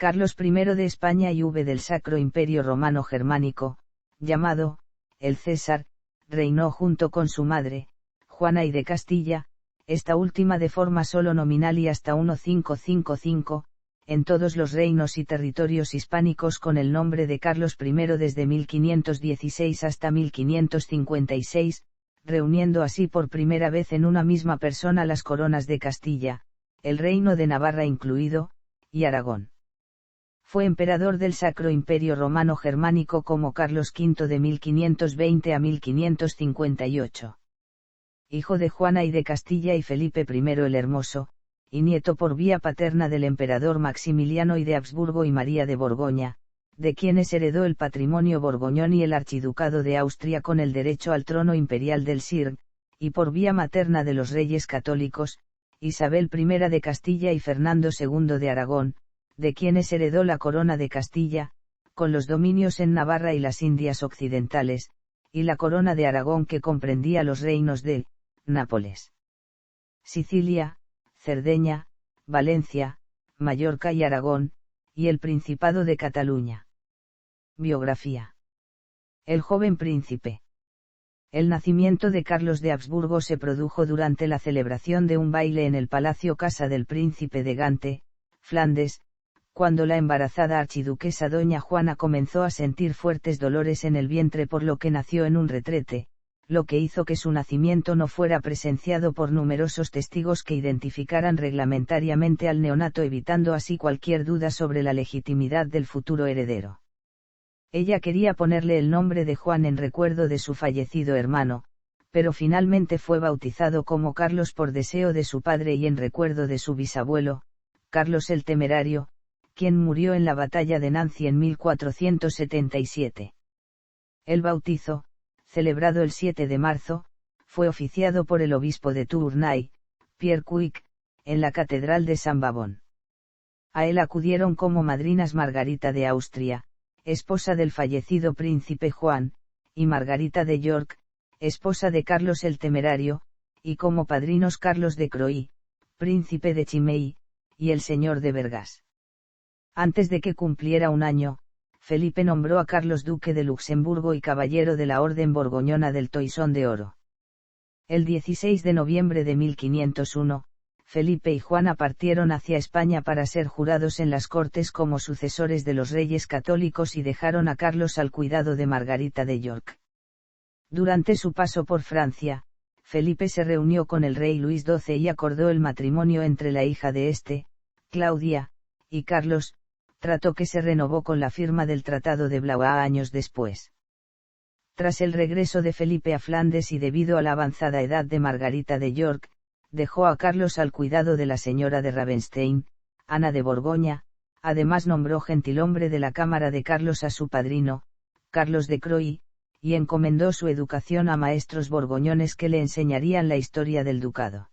Carlos I de España y V del Sacro Imperio Romano Germánico, llamado, el César, reinó junto con su madre, Juana I de Castilla, esta última de forma solo nominal y hasta 1555, en todos los reinos y territorios hispánicos con el nombre de Carlos I desde 1516 hasta 1556, reuniendo así por primera vez en una misma persona las coronas de Castilla, el reino de Navarra incluido, y Aragón. Fue emperador del Sacro Imperio Romano Germánico como Carlos V de 1520 a 1558. Hijo de Juana I de Castilla y Felipe I el Hermoso, y nieto por vía paterna del emperador Maximiliano I de Habsburgo y María de Borgoña, de quienes heredó el patrimonio borgoñón y el archiducado de Austria con el derecho al trono imperial del Sirg, y por vía materna de los reyes católicos, Isabel I de Castilla y Fernando II de Aragón, de quienes heredó la corona de Castilla, con los dominios en Navarra y las Indias occidentales, y la corona de Aragón que comprendía los reinos de Nápoles, Sicilia, Cerdeña, Valencia, Mallorca y Aragón, y el Principado de Cataluña. Biografía. El joven príncipe. El nacimiento de Carlos de Habsburgo se produjo durante la celebración de un baile en el Palacio Casa del Príncipe de Gante, Flandes, cuando la embarazada archiduquesa doña Juana comenzó a sentir fuertes dolores en el vientre por lo que nació en un retrete, lo que hizo que su nacimiento no fuera presenciado por numerosos testigos que identificaran reglamentariamente al neonato evitando así cualquier duda sobre la legitimidad del futuro heredero. Ella quería ponerle el nombre de Juan en recuerdo de su fallecido hermano, pero finalmente fue bautizado como Carlos por deseo de su padre y en recuerdo de su bisabuelo, Carlos el Temerario, quien murió en la batalla de Nancy en 1477. El bautizo, celebrado el 7 de marzo, fue oficiado por el obispo de Tournai, Pierre Cuic, en la catedral de San Bavón. A él acudieron como madrinas Margarita de Austria, esposa del fallecido príncipe Juan, y Margarita de York, esposa de Carlos el Temerario, y como padrinos Carlos de Croy, príncipe de Chimay, y el señor de Vergas. Antes de que cumpliera un año, Felipe nombró a Carlos duque de Luxemburgo y caballero de la Orden Borgoñona del Toisón de Oro. El 16 de noviembre de 1501, Felipe y Juana partieron hacia España para ser jurados en las Cortes como sucesores de los reyes católicos y dejaron a Carlos al cuidado de Margarita de York. Durante su paso por Francia, Felipe se reunió con el rey Luis XII y acordó el matrimonio entre la hija de este, Claudia, y Carlos, trato que se renovó con la firma del Tratado de Blois años después. Tras el regreso de Felipe a Flandes y debido a la avanzada edad de Margarita de York, dejó a Carlos al cuidado de la señora de Ravenstein, Ana de Borgoña, además nombró gentilhombre de la Cámara de Carlos a su padrino, Carlos de Croy, y encomendó su educación a maestros borgoñones que le enseñarían la historia del ducado.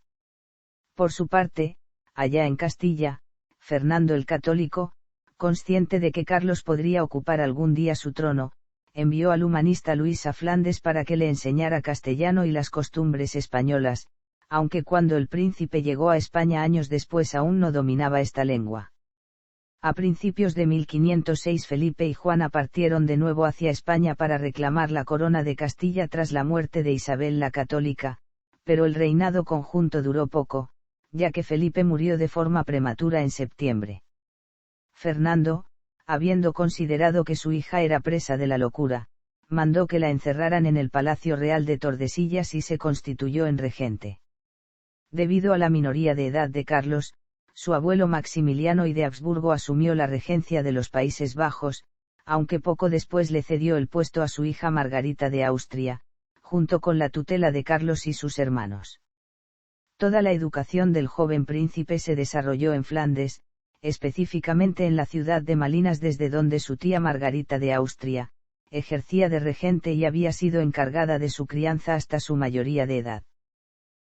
Por su parte, allá en Castilla, Fernando el Católico, consciente de que Carlos podría ocupar algún día su trono, envió al humanista Luis a Flandes para que le enseñara castellano y las costumbres españolas, aunque cuando el príncipe llegó a España años después aún no dominaba esta lengua. A principios de 1506 Felipe y Juana partieron de nuevo hacia España para reclamar la corona de Castilla tras la muerte de Isabel la Católica, pero el reinado conjunto duró poco, ya que Felipe murió de forma prematura en septiembre. Fernando, habiendo considerado que su hija era presa de la locura, mandó que la encerraran en el Palacio Real de Tordesillas y se constituyó en regente. Debido a la minoría de edad de Carlos, su abuelo Maximiliano I de Habsburgo asumió la regencia de los Países Bajos, aunque poco después le cedió el puesto a su hija Margarita de Austria, junto con la tutela de Carlos y sus hermanos. Toda la educación del joven príncipe se desarrolló en Flandes, específicamente en la ciudad de Malinas desde donde su tía Margarita de Austria, ejercía de regente y había sido encargada de su crianza hasta su mayoría de edad.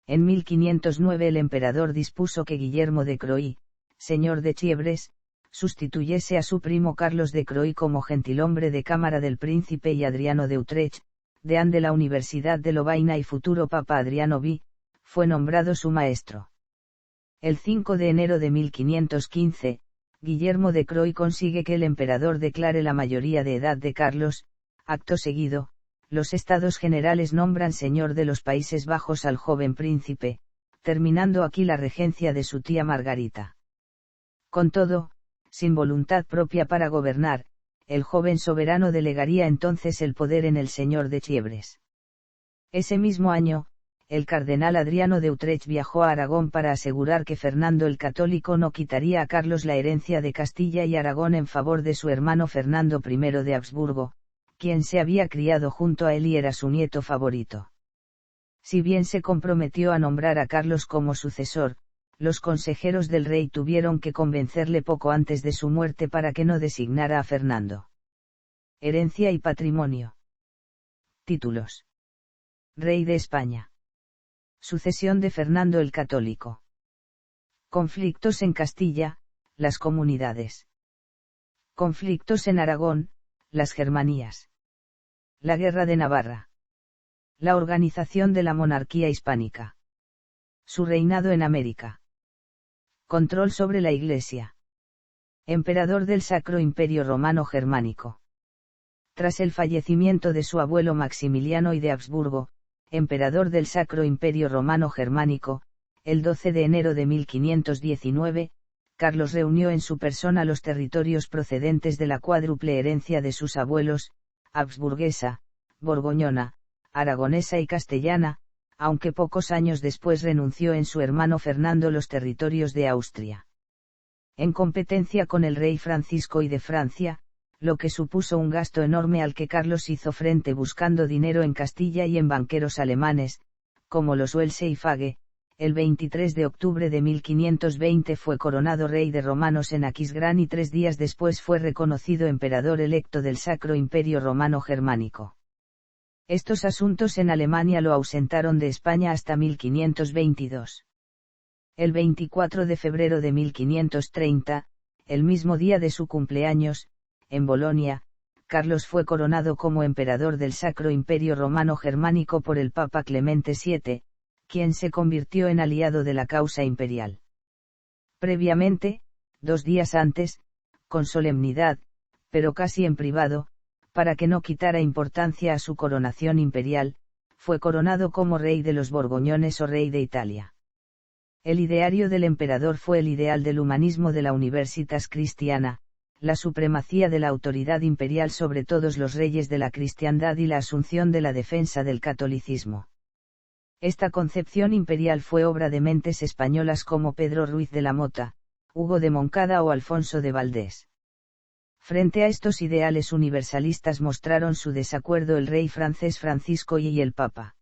En 1509 el emperador dispuso que Guillermo de Croy, señor de Chievres, sustituyese a su primo Carlos de Croy como gentilhombre de cámara del príncipe y Adriano de Utrecht, deán de la Universidad de Lovaina y futuro papa Adriano V, fue nombrado su maestro. El 5 de enero de 1515, Guillermo de Croy consigue que el emperador declare la mayoría de edad de Carlos. Acto seguido, los Estados Generales nombran señor de los Países Bajos al joven príncipe, terminando aquí la regencia de su tía Margarita. Con todo, sin voluntad propia para gobernar, el joven soberano delegaría entonces el poder en el señor de Chievres. Ese mismo año, el cardenal Adriano de Utrecht viajó a Aragón para asegurar que Fernando el Católico no quitaría a Carlos la herencia de Castilla y Aragón en favor de su hermano Fernando I de Habsburgo, quien se había criado junto a él y era su nieto favorito. Si bien se comprometió a nombrar a Carlos como sucesor, los consejeros del rey tuvieron que convencerle poco antes de su muerte para que no designara a Fernando. Herencia y patrimonio. Títulos. Rey de España. Sucesión de Fernando el Católico. Conflictos en Castilla, las comunidades. Conflictos en Aragón, las germanías. La Guerra de Navarra. La organización de la monarquía hispánica. Su reinado en América. Control sobre la Iglesia. Emperador del Sacro Imperio Romano Germánico. Tras el fallecimiento de su abuelo Maximiliano I de Habsburgo, emperador del Sacro Imperio Romano Germánico, el 12 de enero de 1519, Carlos reunió en su persona los territorios procedentes de la cuádruple herencia de sus abuelos, habsburguesa, borgoñona, aragonesa y castellana, aunque pocos años después renunció en su hermano Fernando los territorios de Austria. En competencia con el rey Francisco I de Francia, lo que supuso un gasto enorme al que Carlos hizo frente buscando dinero en Castilla y en banqueros alemanes, como los Welse y Fage. El 23 de octubre de 1520 fue coronado rey de romanos en Aquisgrán y 3 días después fue reconocido emperador electo del Sacro Imperio Romano Germánico. Estos asuntos en Alemania lo ausentaron de España hasta 1522. El 24 de febrero de 1530, el mismo día de su cumpleaños, en Bolonia, Carlos fue coronado como emperador del Sacro Imperio Romano Germánico por el Papa Clemente VII, quien se convirtió en aliado de la causa imperial. Previamente, 2 días antes, con solemnidad, pero casi en privado, para que no quitara importancia a su coronación imperial, fue coronado como rey de los borgoñones o rey de Italia. El ideario del emperador fue el ideal del humanismo de la Universitas Christiana, la supremacía de la autoridad imperial sobre todos los reyes de la cristiandad y la asunción de la defensa del catolicismo. Esta concepción imperial fue obra de mentes españolas como Pedro Ruiz de la Mota, Hugo de Moncada o Alfonso de Valdés. Frente a estos ideales universalistas mostraron su desacuerdo el rey francés Francisco I y el Papa.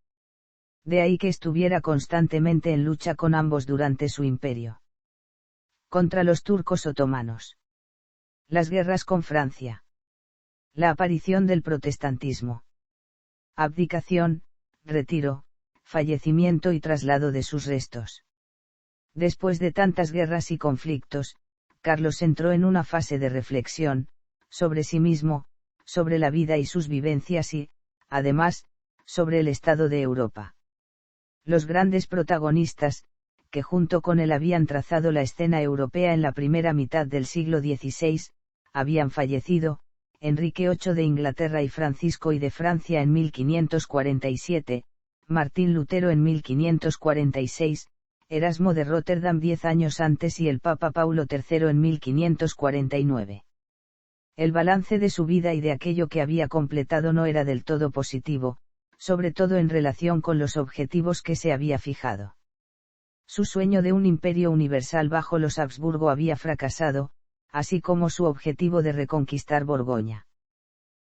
De ahí que estuviera constantemente en lucha con ambos durante su imperio. Contra los turcos otomanos. Las guerras con Francia. La aparición del protestantismo. Abdicación, retiro, fallecimiento y traslado de sus restos. Después de tantas guerras y conflictos, Carlos entró en una fase de reflexión, sobre sí mismo, sobre la vida y sus vivencias y, además, sobre el estado de Europa. Los grandes protagonistas, que junto con él habían trazado la escena europea en la primera mitad del siglo XVI, habían fallecido, Enrique VIII de Inglaterra y Francisco I de Francia en 1547, Martín Lutero en 1546, Erasmo de Róterdam 10 años antes y el Papa Paulo III en 1549. El balance de su vida y de aquello que había completado no era del todo positivo, sobre todo en relación con los objetivos que se había fijado. Su sueño de un imperio universal bajo los Habsburgo había fracasado, así como su objetivo de reconquistar Borgoña.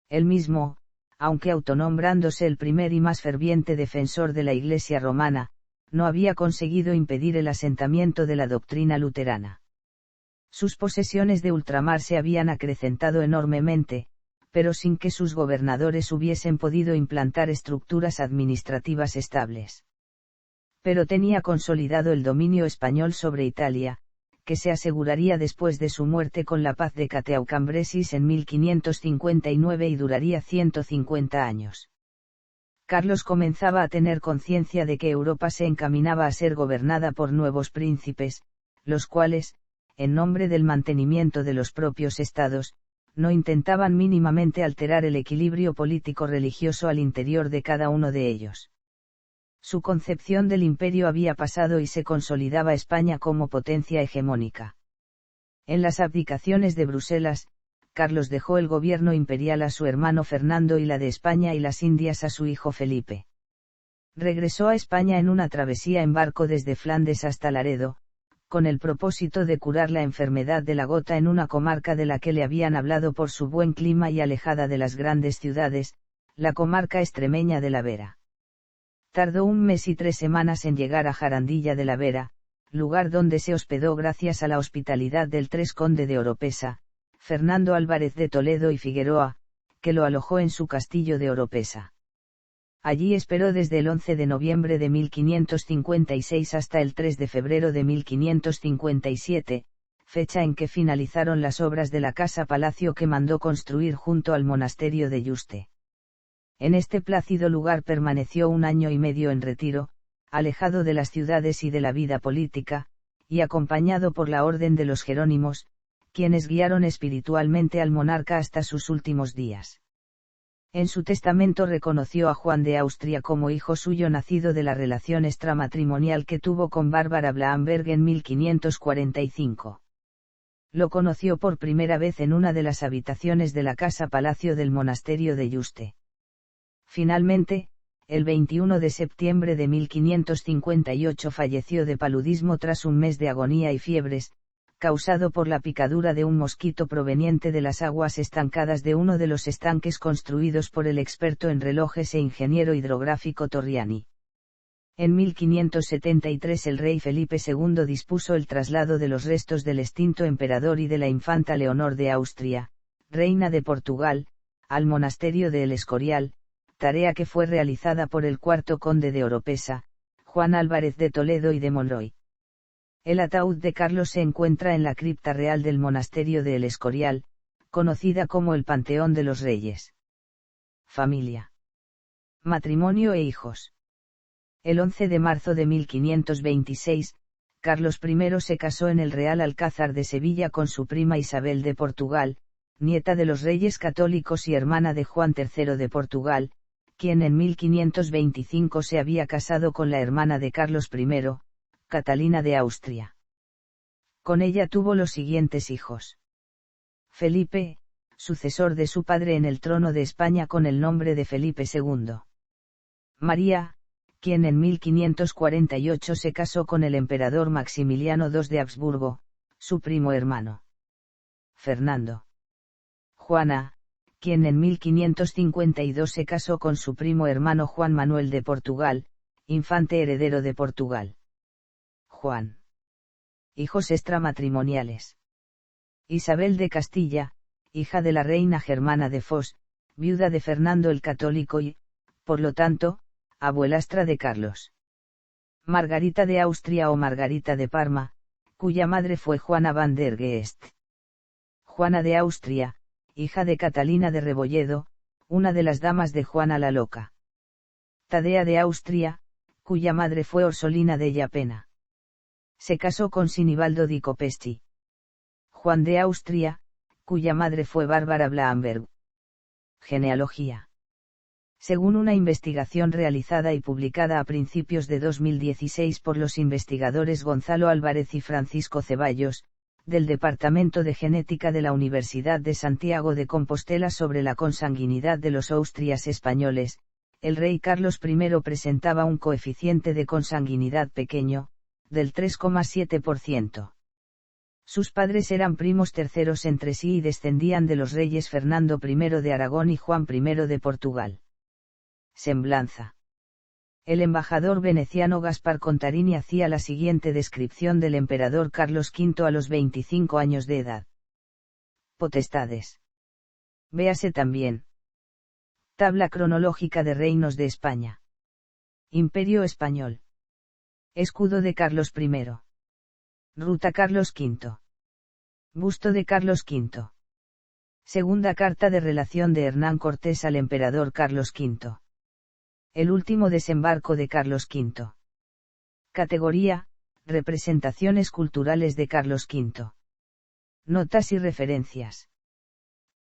Él mismo, aunque autonombrándose el primer y más ferviente defensor de la Iglesia romana, no había conseguido impedir el asentamiento de la doctrina luterana. Sus posesiones de ultramar se habían acrecentado enormemente, pero sin que sus gobernadores hubiesen podido implantar estructuras administrativas estables. Pero tenía consolidado el dominio español sobre Italia, que se aseguraría después de su muerte con la paz de Cateau-Cambresis en 1559 y duraría 150 años. Carlos comenzaba a tener conciencia de que Europa se encaminaba a ser gobernada por nuevos príncipes, los cuales, en nombre del mantenimiento de los propios estados, no intentaban mínimamente alterar el equilibrio político-religioso al interior de cada uno de ellos. Su concepción del imperio había pasado y se consolidaba España como potencia hegemónica. En las abdicaciones de Bruselas, Carlos dejó el gobierno imperial a su hermano Fernando y la de España y las Indias a su hijo Felipe. Regresó a España en una travesía en barco desde Flandes hasta Laredo, con el propósito de curar la enfermedad de la gota en una comarca de la que le habían hablado por su buen clima y alejada de las grandes ciudades, la comarca extremeña de la Vera. Tardó 1 mes y 3 semanas en llegar a Jarandilla de la Vera, lugar donde se hospedó gracias a la hospitalidad del conde de Oropesa, Fernando Álvarez de Toledo y Figueroa, que lo alojó en su castillo de Oropesa. Allí esperó desde el 11 de noviembre de 1556 hasta el 3 de febrero de 1557, fecha en que finalizaron las obras de la casa-palacio que mandó construir junto al monasterio de Yuste. En este plácido lugar permaneció 1 año y medio en retiro, alejado de las ciudades y de la vida política, y acompañado por la Orden de los Jerónimos, quienes guiaron espiritualmente al monarca hasta sus últimos días. En su testamento reconoció a Juan de Austria como hijo suyo nacido de la relación extramatrimonial que tuvo con Bárbara Blahamberg en 1545. Lo conoció por primera vez en una de las habitaciones de la casa-palacio del monasterio de Yuste. Finalmente, el 21 de septiembre de 1558 falleció de paludismo tras un mes de agonía y fiebres, causado por la picadura de un mosquito proveniente de las aguas estancadas de uno de los estanques construidos por el experto en relojes e ingeniero hidrográfico Torriani. En 1573 el rey Felipe II dispuso el traslado de los restos del extinto emperador y de la infanta Leonor de Austria, reina de Portugal, al monasterio de El Escorial, tarea que fue realizada por el cuarto conde de Oropesa, Juan Álvarez de Toledo y de Monroy. El ataúd de Carlos se encuentra en la cripta real del monasterio de El Escorial, conocida como el Panteón de los Reyes. Familia. Matrimonio e hijos. El 11 de marzo de 1526, Carlos I se casó en el Real Alcázar de Sevilla con su prima Isabel de Portugal, nieta de los reyes católicos y hermana de Juan III de Portugal, quien en 1525 se había casado con la hermana de Carlos I, Catalina de Austria. Con ella tuvo los siguientes hijos. Felipe, sucesor de su padre en el trono de España con el nombre de Felipe II. María, quien en 1548 se casó con el emperador Maximiliano II de Habsburgo, su primo hermano. Fernando. Juana, quien en 1552 se casó con su primo hermano Juan Manuel de Portugal, infante heredero de Portugal. Juan. Hijos extramatrimoniales. Isabel de Castilla, hija de la reina Germana de Foix, viuda de Fernando el Católico y, por lo tanto, abuelastra de Carlos. Margarita de Austria o Margarita de Parma, cuya madre fue Juana van der Geest. Juana de Austria, hija de Catalina de Rebolledo, una de las damas de Juana la Loca. Tadea de Austria, cuya madre fue Orsolina de Yapena. Se casó con Sinibaldo di Copesti. Juan de Austria, cuya madre fue Bárbara Blahamberg. Genealogía. Según una investigación realizada y publicada a principios de 2016 por los investigadores Gonzalo Álvarez y Francisco Ceballos, del Departamento de Genética de la Universidad de Santiago de Compostela sobre la consanguinidad de los austrias españoles, el rey Carlos I presentaba un coeficiente de consanguinidad pequeño, del 3,7%. Sus padres eran primos terceros entre sí y descendían de los reyes Fernando I de Aragón y Juan I de Portugal. Semblanza. El embajador veneciano Gaspar Contarini hacía la siguiente descripción del emperador Carlos V a los 25 años de edad. Potestades. Véase también. Tabla cronológica de reinos de España. Imperio español. Escudo de Carlos I. Ruta Carlos V. Busto de Carlos V. Segunda carta de relación de Hernán Cortés al emperador Carlos V. El último desembarco de Carlos V. Categoría: Representaciones culturales de Carlos V. Notas y referencias.